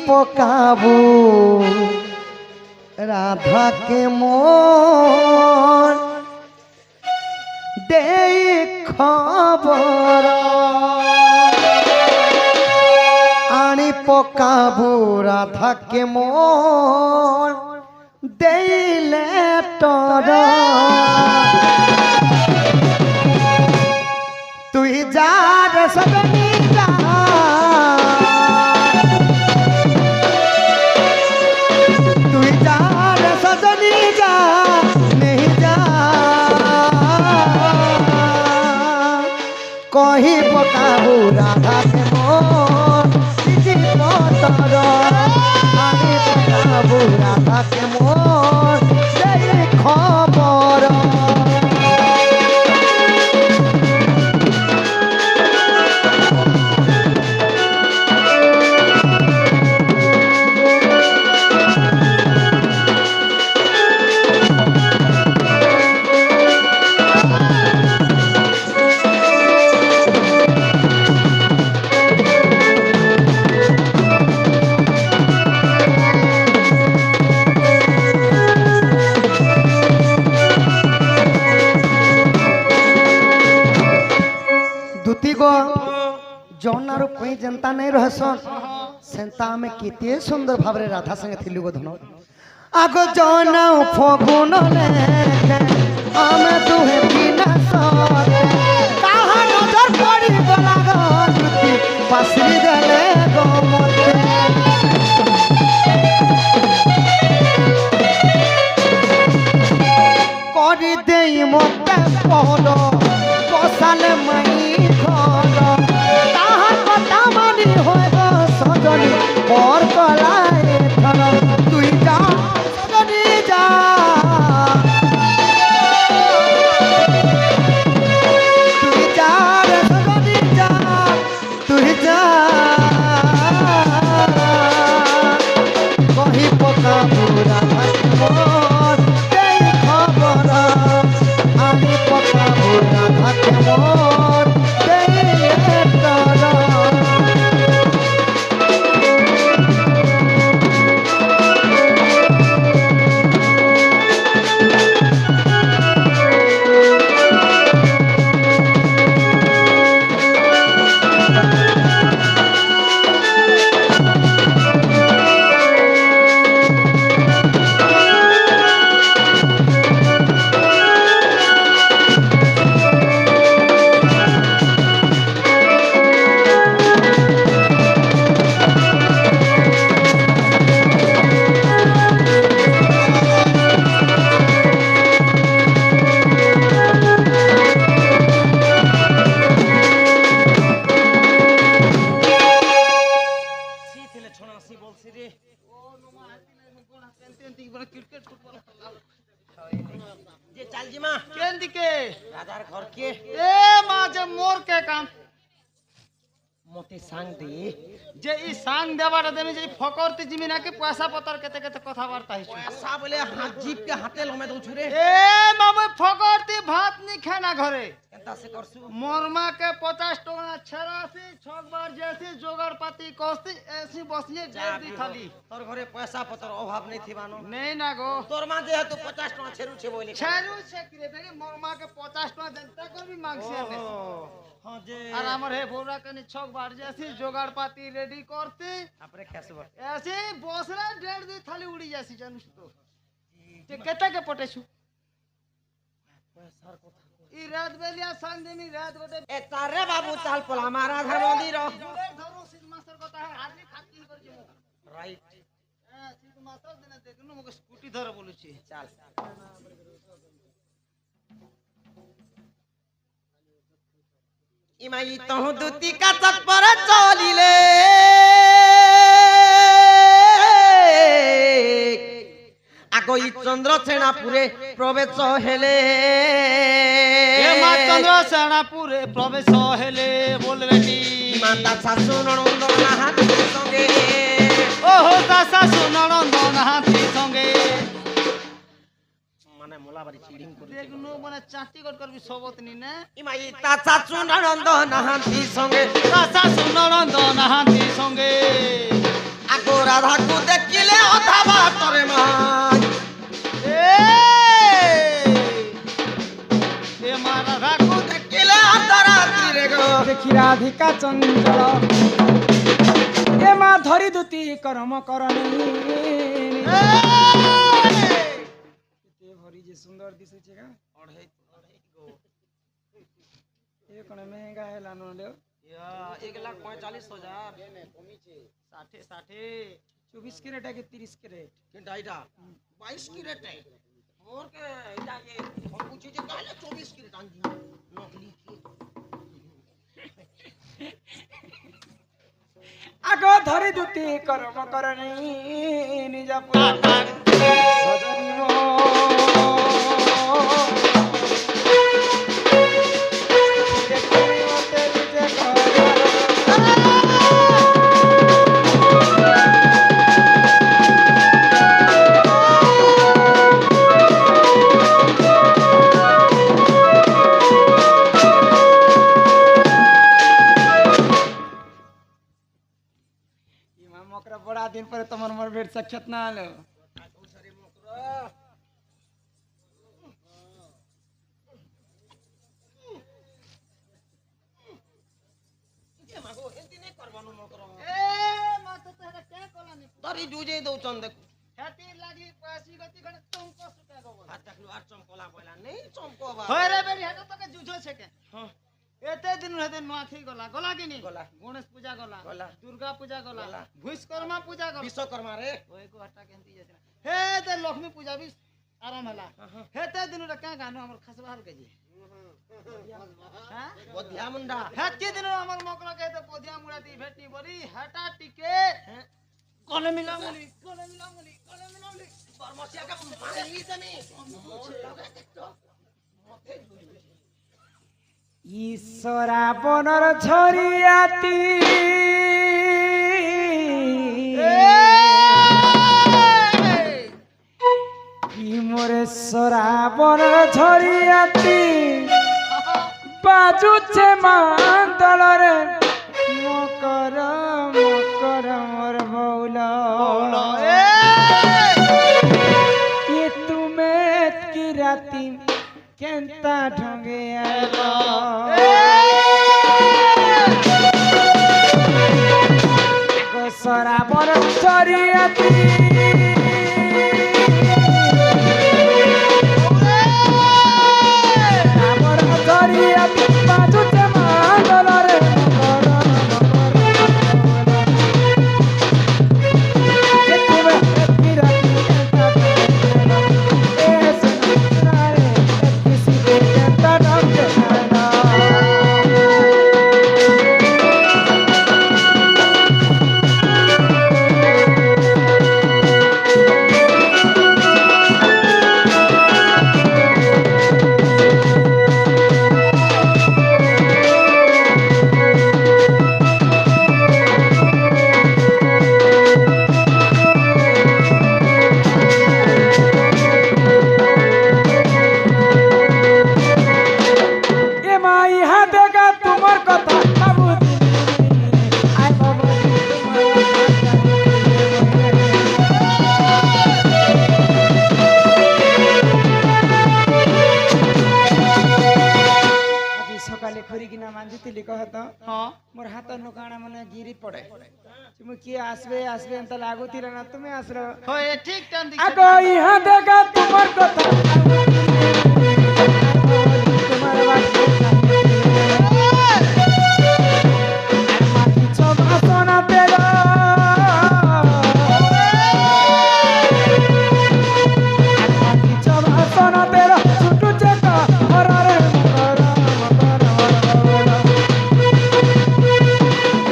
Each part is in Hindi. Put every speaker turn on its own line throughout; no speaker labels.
পকাবু রাধাকে মন দেই খবর আনি পকাবু রাধাকে মন দেইলে তর তুই যা রে সজনী যা তুই যা রে সজনী যা নেই যা কহি পকাবু রাধাকে মন জীব তর আমি পকাবু রাধাকে মন দেই খবর जौनार कोई जनता नहीं रहसन सेंता में किते सुंदर भावरे राधा संगे थिलु गो धनो आगो जौना फगुन लेके आमे दुहे बिना सरे काहा नजर पड़ी गला गति पसरी देले गो मते करी देई मते पहलो बसाले मई घर और कलाए थर तुई जा सजनी जा तुई जा रे सजनी जा तुई जा कही पका पूरा मोर देई खबर आनी पका पूरा मोर देई तर मते सांग दे
जे ई सांग देबाटा देमी जे फकरती जिमिना के पैसा पतर केते केते कथा वार्ता हिछु
पैसा बोले हाथ जीप के हाथे लमे दउ छुरे
ए मामे फकरती भात नि खाना घरे
केता से करसु
मोरमा के 50 टका छरासी छक बार जैसी जोगाड़ पाती कोस्ती ऐसी बसिए जे दी थाली
तोर घरे पैसा पतर अभाव नहीं थिबानो
नहीं ना गो
तोर मा जे तू 50 टका छेरु छे बोले
छेरु छे करे बेगे मोरमा के 50 टका जनता को भी मांगसे ने
हां जे
और हमर हे बोरा कनी छक बार जैसी जोगाड़ पाती रेडी करती
आपरे कैसे
ऐसे बसरा डेढ़ दी थाली उड़ी जासी जानू तो ते केता के पटेछु
पैसा को
ई रात बेलिया संडे में रात गोटे
ए तारे बाबू चाल पला हमारा घर मंदिर
धरो सिद्ध मास्टर कहता है आदमी खाती कर जे
राइट
सिद्ध मास्टर देना देखनु मगे स्कूटी धर बोलु छी
चल इमाई तहु दुती का तत्पर चलिले आगो ई चंद्र सेनापुरे प्रवेश हेले
ए मा चंद्र सेनापुरे प्रवेश हेले बोल बेटी
माता सासु ननंद नाहाती संगे
ओहो ता सासु ननंद नाहाती संगे
माने मोलाबारी चिडिंग कर
देखनु माने चाटी गट करबी सबतनी ने
इमाई ता सासु ननंद नाहाती संगे
ता सासु ननंद नाहाती संगे
आगो
দেখি রাধিকা চঞ্চল এ মা ধরি দুতি করম করণী কেতে ভরি যে সুন্দর দিশুছে গা এ কোন মেহেঙ্গা হেলা নলেও
1,45,000 60
24 ক্যারেট আগে 30 ক্যারেট
কিন্তু এটা 22 কি রেট মোর কে এটা যে हम पूछे जे काले 24 की टांगी नकली की
আগ ধরি দুতি করম করণী নিজ সজনী মো দেখি মতে নিজে ঘর मकरा बड़ा दिन पर तुम्हार मोर भेट साक्षात ना आलो
तरी जुजे दउछन देखु
खेती लागि पैसी गति गने तुमको सुका गो
हात टाकलु आर चमकला पहिला नै चमको बा
होय रे बेरी हेतो तके जुझो छे के
हां
एते दिन हेते नुआखी गला गला कि नी
गला।
गणेश पूजा गला
गला।
दुर्गा पूजा गला
गला।
भूषकर्मा पूजा गला
विश्वकर्मा रे
ओए को हटा केंती जतिना हे ते लक्ष्मी पूजा भी आराम हला हेते दिन रे का गानो हमर खसबार के जी हां
बधिया मुंडा
हेते दिन हमर मकरा के ते पोदिया मुड़ाती भेटनी बरी हटा टिके कोने मिलांगली
परमसिया का मारली तनी
ঈশ্বরা বনর ঝরিয়াতি কি মোরে সরাবনর ঝরিয়াতি বাজুছে মান্তলরে মকর মকর মোর বৌল ये तुमे की राती केंता ढंगे आलो गोसरा बर चरियाती बर चरियाती बाजू ते मांदलरे मकर ये तुमे की राती केंता ढंगे आलो किसी के केंता ढंगे आलो এ মাই হাতেগা তোমার কথা বাবু আই বাবু আজি সকালে খরি কিনা মাঞ্জিতিলি কহত
हां
মোর হাত নকাণা মানে গিরি পড়ে তুমি কি আসবে আসবে ಅಂತ লাগুতিল না তুমি আসলো
होय ठीक टाइम
আগো ইহা দেখা তোমার কথা তোমার বাসে সব আসনা পেল সব আসনা পেল ছুটু চেকা হরারে মকর মকর মকর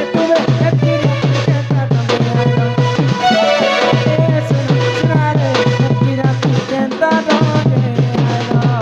তুমি একটি কেতা তুমি এ সুনারে একটি রাতি কেতা ডগে আলো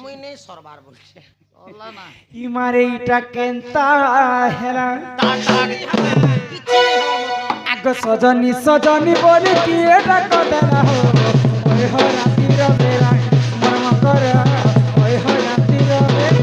মুই নেই সরবার বলছে
ওলা না
ইমারে ইটা কেনতা হেলা
কিচ্ছু নেই হওয়ার মতো।
আগ সজনী সজনী বলি কি এটা কদেলা হো ওই হো রাতির বেলা মর্ম কর ওই হো রাতির বেলা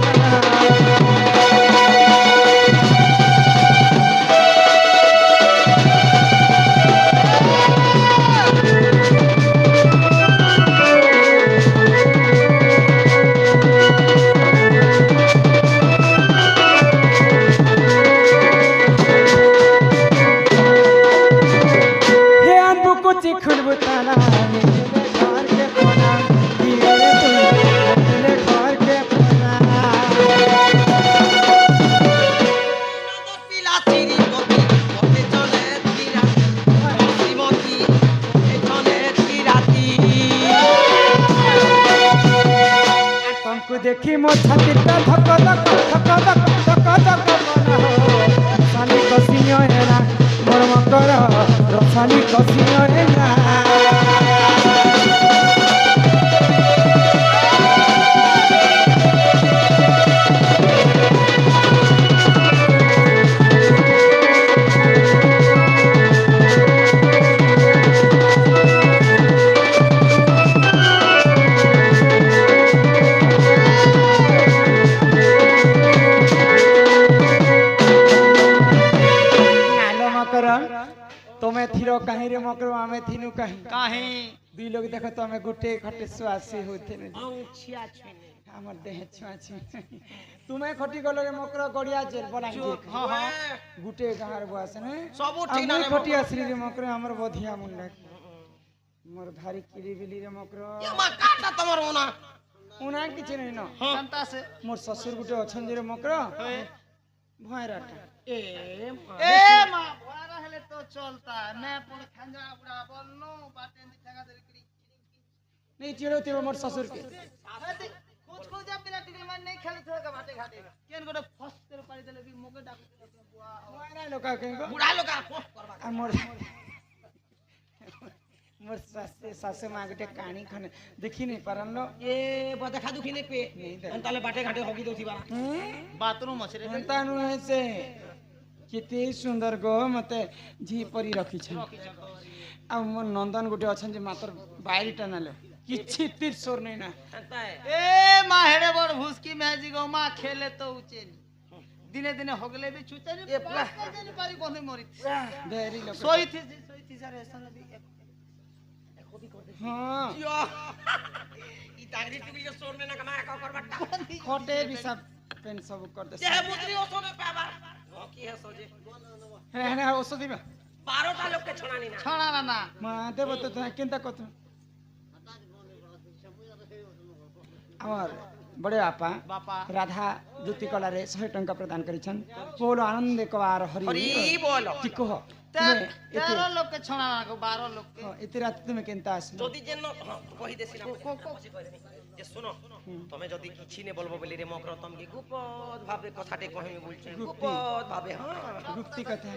हे अनबु कुची खुलबु ताला मेरे घर के कोना धीरे तू मेरे घर के कोना
পিলা চিরি গতি পথে চলে ধীরা শ্রীমতী পথে চলে ধীরাতি
तुमको देखी मो छाती पे धक धक धक धक धक धक बना हो रसाली कसियो हेला मर्म कर रसाली कसियो हेला नालो मकर तुम्हें थिरो कहीं रे मकर आमे थिनु कहीं
কাহি
दुई लोग देखो तो हमें गुटे खटे सुआसी होते ने
ছিয়া ছুঁয়ে
हमर देह छुआछी तुम्हें खटी गलो रे मकर गड़िया जेल बलांगी
হ্যাঁ হ্যাঁ
गुटे गार बस ने
সবু ঠিক না রে
खटी असली रे मकर हमर बधिया मुंडा मोर भारी किली बिली रे मकर
মা কাটা তোমার ওনা
उना किछ नहीं न
কান্তা সে
मोर ससुर गुटे अछन जे रे मकर भयराटा
এ
এ মা ভরা হেলে তো চলতা मैं পুরো খাঞ্জা বুড়া বলনো বাটে দিখাগা দেরি
नहीं चिड़ो तिरो मोर ससुर के
कुछ को जब बिना टिकल मान नहीं खेले थे का बाटे घाटे केन गोटे फस तेरे पारी देले भी मोके डाक बुआ
मोरा लोका केंगो
বুড়া লোক আর পোস্ট করবা
आ मोर मोर सासे मां गुटे कानी खने देखि नहीं परन
এ দেখা দুখি নে পে তাহলে বাটে ঘাটে হগি দউথিবা
बाथरूम আছে रे
एंता नु से केते सुंदर गो मते झी परी रखी छ आ मोर नंदन गुटे अछन जे मातर बाहरी टनाले किछि तीर सोर नहीं ना
এন্তা
ए मां हेडे बड़ भुसकी मैजी गो मां खेले तो उचेनी दिने दिने होगले भी चुचनी
ए पूरा।
जनी पारी कोने मरी
देरी लोक
सोई थी सारे सन भी
हां
ইয়ো ই তাগরি টিভি যে সোর না কামা কা করবাটা
खटे भी सब पेन सब कर दे
যে মুদ্রি ওসনে পাবা কি হে সোজে
हे हे औषधि में
12টা লোককে ছড়ানি না
छणा ना ना
मां देव तो केनता कत আমার बड़े आपा
बापा
राधा ज्योति कला रे 100 टंका प्रदान करिछन बोलो आनंद कवार हरि
হরি বল
टिको हो
तेरह लोग के छणा ना को 12 लोग के
एते रात तुमे केनता आसलो
যদি যেন কহি দেছিলাম যে শুনো তুমি যদি কিছু নে বলবো বলি রে মকর তুমি গুপত ভাবে কথাতে কহিমি বলছি গুপত ভাবে হ্যাঁ
गुप्ती कथा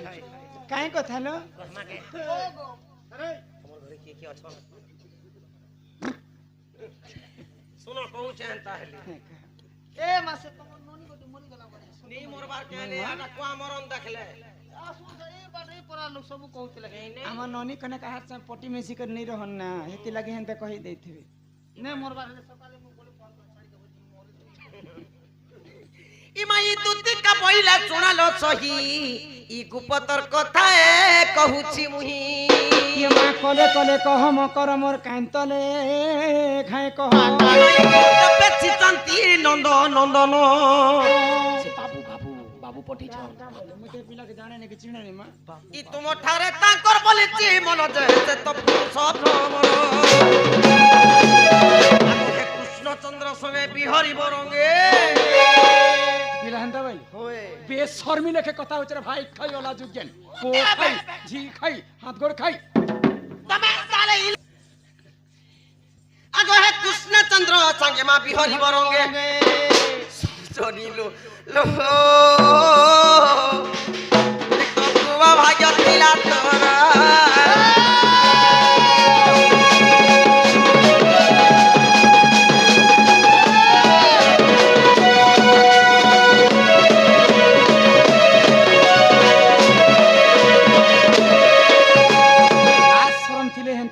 काहे कथा लो
মাকে তোমার ঘরে কে কে আছো শুনো কହୁছেন তাহলে
ए मासे तुम नोनी को मरी गला बड़े
নেই মরবার কেনে আটা কোয়া মরণ দেখলে
आसु ए बाटे परा लोग सब कहते लगे
हमर ननी कने कहा से पटी मेसी कर नहीं रहन ना हेती लगे हन त कहि देथिबे
ने मोरबा हेले सकाले मु बोले फोन कर छाड़ी देबो मोरे
ইমাই তুতি কা পইলা শুনালো সহি ই গুপতর কথা কহুছি মুহি
ये मां कले कले कह म कर मोर कांतले खाए कह
পেছি শান্তি নন্দ নন্দন সে বাবু বাবু বাবু পঠিছ
मुते पिला के जाने ने कि चिने रे मां
ই তুম ঠারে তাঙ্কর বলিছি মন যে সে তো পুরুষ ভ্রমণ আগে কৃষ্ণচন্দ্র সঙ্গে বিহরি বরঙ্গে
पिला हंता भाई
होए
बेशर्मी लेके कथा होच रे भाई खाई वाला जुगेन पो खाई झी खाई हाथ गोड़ खाई
तमे साले आगो हे কৃষ্ণচন্দ্র সঙ্গে মা বিহরি বরঙ্গে শনিলো লো কুবা ভাগ্য দিলা তোরা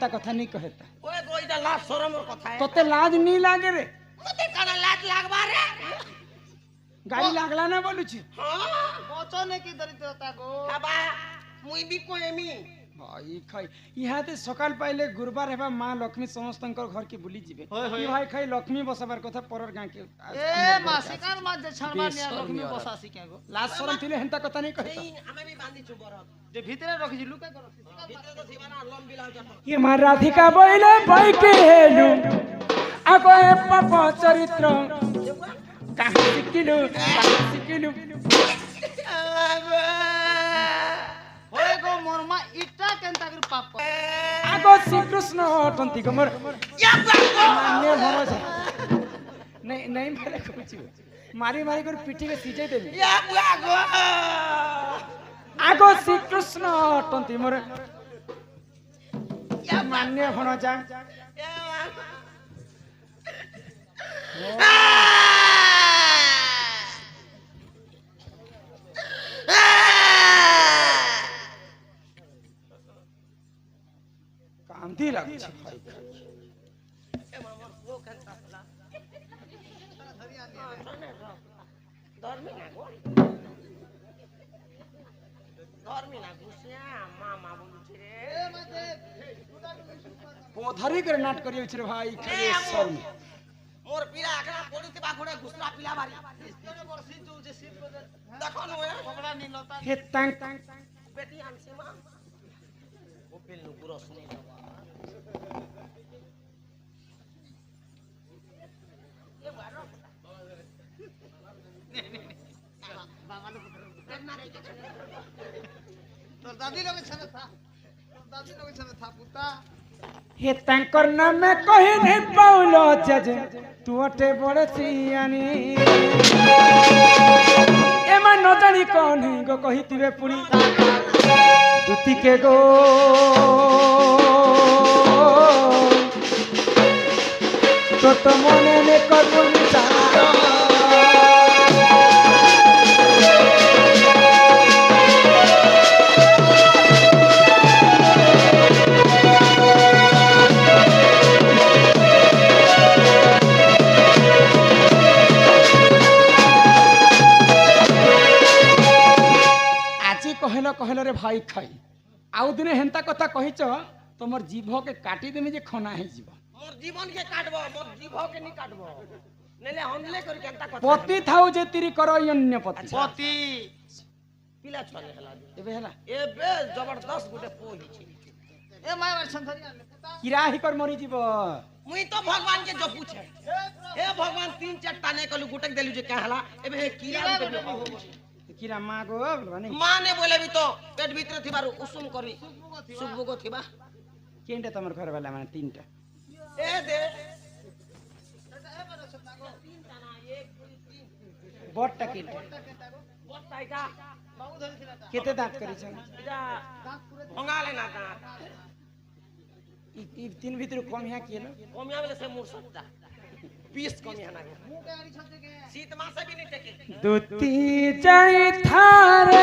হেন্তা কথা নি কহেতা
ওই গো এটা লাজ শরমের কথা
তোতে লাজ নি লাগে রে
মতে কানা লাজ লাগবা রে
গাড়ি লাগলা না বলুছি
হ্যাঁ
বচনে কি দরিদ্রতা গো
বাবা মুই বি কইমি
ভাই খাই ইহাতে সকাল পাইলে গুরবার হেবা মা লক্ষ্মী সমস্তঙ্কর ঘর কি ভুলি যাবে
হয়, হয়।
কি ভাই খাই লক্ষ্মী বসাবার কথা পরর গাঁ কে
এ মাসিকার মাঝ যে ছাড়বা নিয়া লক্ষ্মী বসাসি কে গো
লাজ শরম থিলে হেন্তা কথা নি কহেতা
এই আমি বি বাঁধিছু বরদ
যে ভিতরে রখিছি লুকা কর রখিছি
ভিতরে তো থিবা না লম্বি লাউ যত
কি মা রাধিকা বইলে বইকে হেলু আগো এ পাপ চরিত্র কাহি শিখিলু
হয় গো মোর মা ইটা কেনতা করে পাপ কর
আগো শ্রীকৃষ্ণ অটন্তি গো মোর মান্য ভরসা নাই নাই মারে কইছি মারি মারি করে পিঠিকে সিজাই দেবি
ইয়া বুয়া গো
আগো শ্রীকৃষ্ণ অটন্তি মোর মান্য ভরসা কান্তি লাগছে ভাই
ধর্মী না গো ধর্মী না গুছিয়া মামা বলছি রে
পধারি করে নাট করি হচ্ছে রে ভাই খালি শর্ম
মোর পিলা একলা পড়িতে বা ঘোড়া ঘুষলা পিলা বাড়ি
বর্ষি চলছে শীত বলে
দেখো নয়
কপড়া নীলতা
হে তাং
বেটি আনছে মা ওপেল নু পুরো শুনে
তোর দাদি লগে ছানে থা তোর দাদি লগে ছানে থা পুতা
হে তাঙ্কর নামে কহি নাই পাউলো যে তুটে বড়ছি আনি এমা ন জানি কোন গো কহিতিবে পুনি দুতিকে গো তো মনে নে করবি कहल रे भाई खाई आउ दिने हेंता कथा कहिच तमर जीभ के काटी देमी जे खना हे जीव
मोर जीवन के काटबो मोर जीव के नहीं काटबो नेले हमले कर केनता कथा
पति थाउ जे तिरी करो अन्य पति
पति
पिला छले हला
एबे हला
एबे जबरदस्त गुटे पोही छी
ए माय वार संथरी आले पुता
किराही कर मरी जीव
मुई तो भगवान के जो पूछे हे भगवान तीन चट्टा ने कलु गुटक देलु जे कहला एबे हे कीड़ा गुटे
किरा मागो बने
मां ने बोले भी तो पेट भीतर थिबारु उसुम करी सुबगो थिबा
केनटा तमर घर वाला माने तीनटा
ए दे
बटटा केनटा
बट्टा इटा
बाबू धरि थिला ता
केते दांत करी छन
इटा भंगाले ना दांत
ई तीन भीतर कम हिया केलो
कमिया वाले से मुर सकता 20 कमिया ना
मुंह के आड़ी छते के
शीत मासे भी नहीं टेके
दुती जई थारे